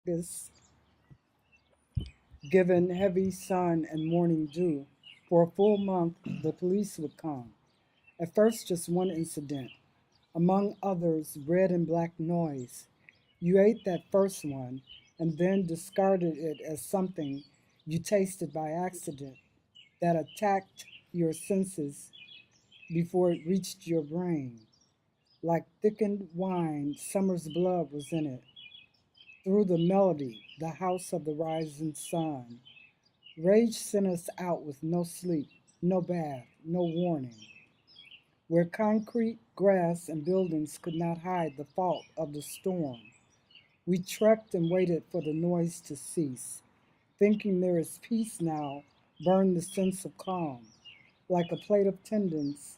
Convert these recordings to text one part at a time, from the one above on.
cactus, given heavy sun and morning dew. For a full month, the police would come. At first, just one incident. Among others, red and black noise. You ate that first one and then discarded it as something you tasted by accident that attacked your senses before it reached your brain. Like thickened wine, summer's blood was in it. Through the melody, the house of the rising sun. Rage sent us out with no sleep, no bath, no warning. Where concrete, grass, and buildings could not hide the fault of the storm. We trekked and waited for the noise to cease. Thinking there is peace now, burned the sense of calm. Like a plate of tendons,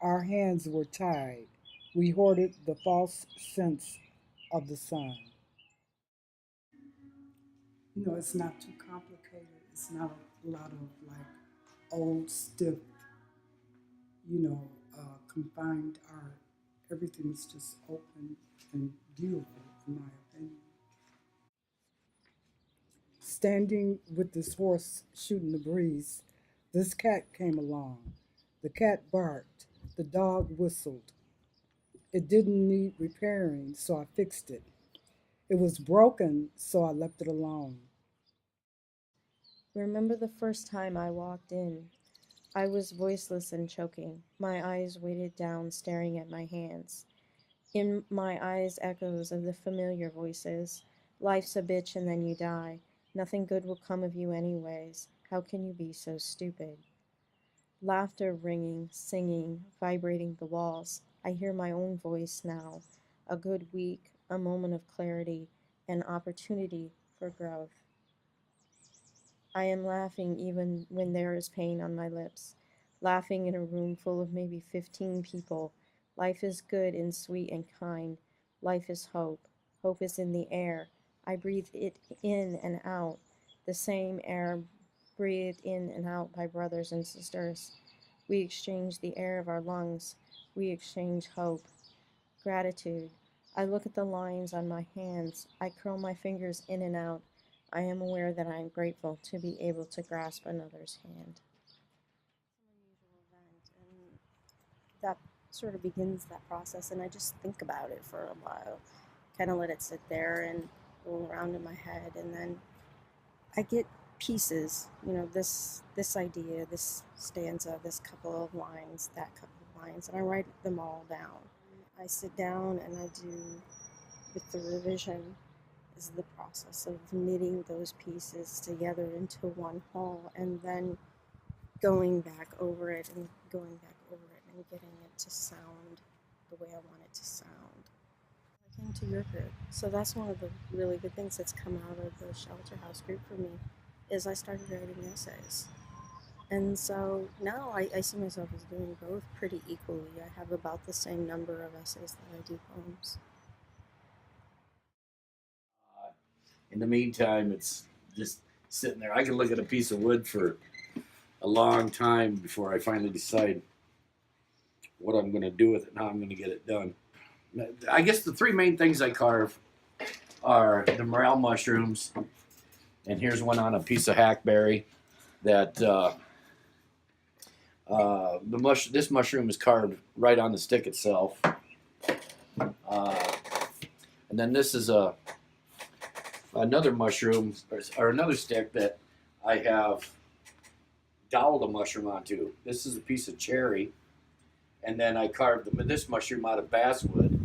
our hands were tied. We hoarded the false sense of the sun. It's not too complicated. It's not a lot of like old, stiff, confined art. Everything's just open and beautiful, in my opinion. Standing with this horse shooting the breeze, this cat came along. The cat barked. The dog whistled. It didn't need repairing, so I fixed it. It was broken, so I left it alone. Remember the first time I walked in. I was voiceless and choking, my eyes weighted down, staring at my hands. In my eyes, echoes of the familiar voices. Life's a bitch and then you die. Nothing good will come of you anyways. How can you be so stupid? Laughter ringing, singing, vibrating the walls. I hear my own voice now. A good week, a moment of clarity, an opportunity for growth. I am laughing even when there is pain on my lips. Laughing in a room full of maybe 15 people. Life is good and sweet and kind. Life is hope. Hope is in the air. I breathe it in and out. The same air breathed in and out by brothers and sisters. We exchange the air of our lungs. We exchange hope. Gratitude. I look at the lines on my hands. I curl my fingers in and out. I am aware that I am grateful to be able to grasp another's hand. An unusual event, and that sort of begins that process, and I just think about it for a while, kind of let it sit there and roll around in my head, and then I get pieces, this idea, this stanza, this couple of lines, that couple of lines, and I write them all down. I sit down and I do, with the revision, is the process of knitting those pieces together into one whole and then going back over it and going back over it and getting it to sound the way I want it to sound. I came to your group, so that's one of the really good things that's come out of the Shelter House group for me, is I started writing essays. And so now I see myself as doing both pretty equally. I have about the same number of essays that I do poems. In the meantime, it's just sitting there. I can look at a piece of wood for a long time before I finally decide what I'm going to do with it and how I'm going to get it done. I guess the three main things I carve are the morel mushrooms, and here's one on a piece of hackberry that this mushroom is carved right on the stick itself. And then this is another mushroom or another stick that I have doweled a mushroom onto. This is a piece of cherry, and then I carved this mushroom out of basswood.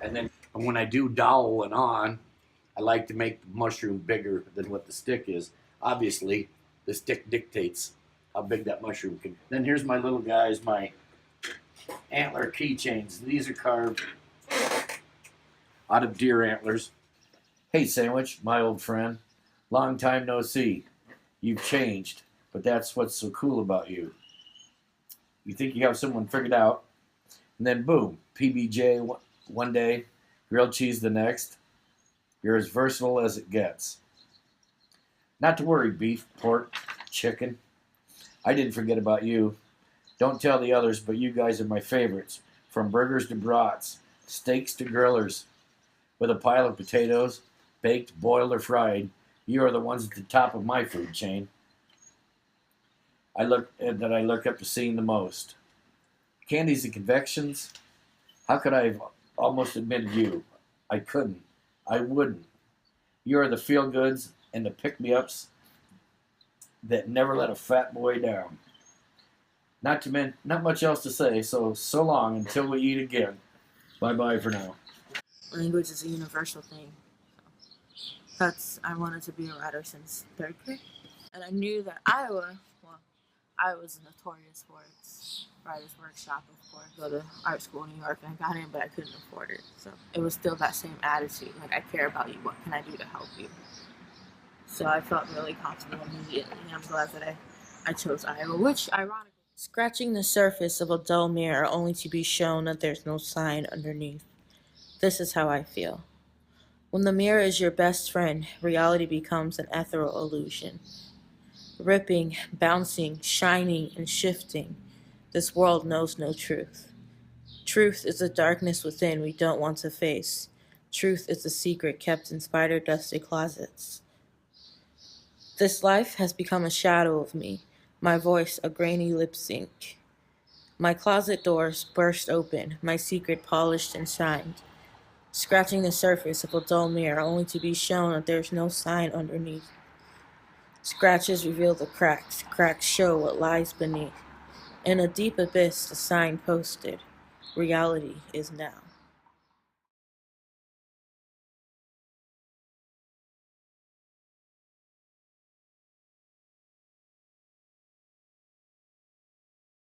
And then when I do dowel it on, I like to make the mushroom bigger than what the stick is. Obviously, the stick dictates how big that mushroom can. Then here's my little guys, my antler keychains. These are carved out of deer antlers. Hey, Sandwich, my old friend. Long time no see. You've changed, but that's what's so cool about you. You think you have someone figured out, and then boom, PBJ one day, grilled cheese the next. You're as versatile as it gets. Not to worry, beef, pork, chicken. I didn't forget about you. Don't tell the others, but you guys are my favorites. From burgers to brats, steaks to grillers. with a pile of potatoes, baked, boiled, or fried. You are the ones at the top of my food chain. I look up to seeing the most. Candies and confections. How could I have almost admitted you? I couldn't. I wouldn't. You are the feel goods and the pick me ups that never let a fat boy down. Not much else to say. So long until we eat again. Bye bye for now. Language is a universal thing. I wanted to be a writer since 3rd grade. And I knew that Iowa was notorious for its writer's workshop, of course. Go to art school in New York, and I got in, but I couldn't afford it. So it was still that same attitude. Like, I care about you. What can I do to help you? So I felt really comfortable immediately. And I'm glad that I chose Iowa, which, ironically, Scratching the surface of a dull mirror only to be shown that there's no sign underneath. This is how I feel. When the mirror is your best friend, reality becomes an ethereal illusion. Ripping, bouncing, shining, and shifting, this world knows no truth. Truth is the darkness within we don't want to face. Truth is the secret kept in spider-dusted closets. This life has become a shadow of me, my voice a grainy lip sync. My closet doors burst open, my secret polished and shined. Scratching the surface of a dull mirror only to be shown that there's no sign underneath. Scratches reveal the cracks, cracks show what lies beneath. In a deep abyss, the sign posted, reality is now.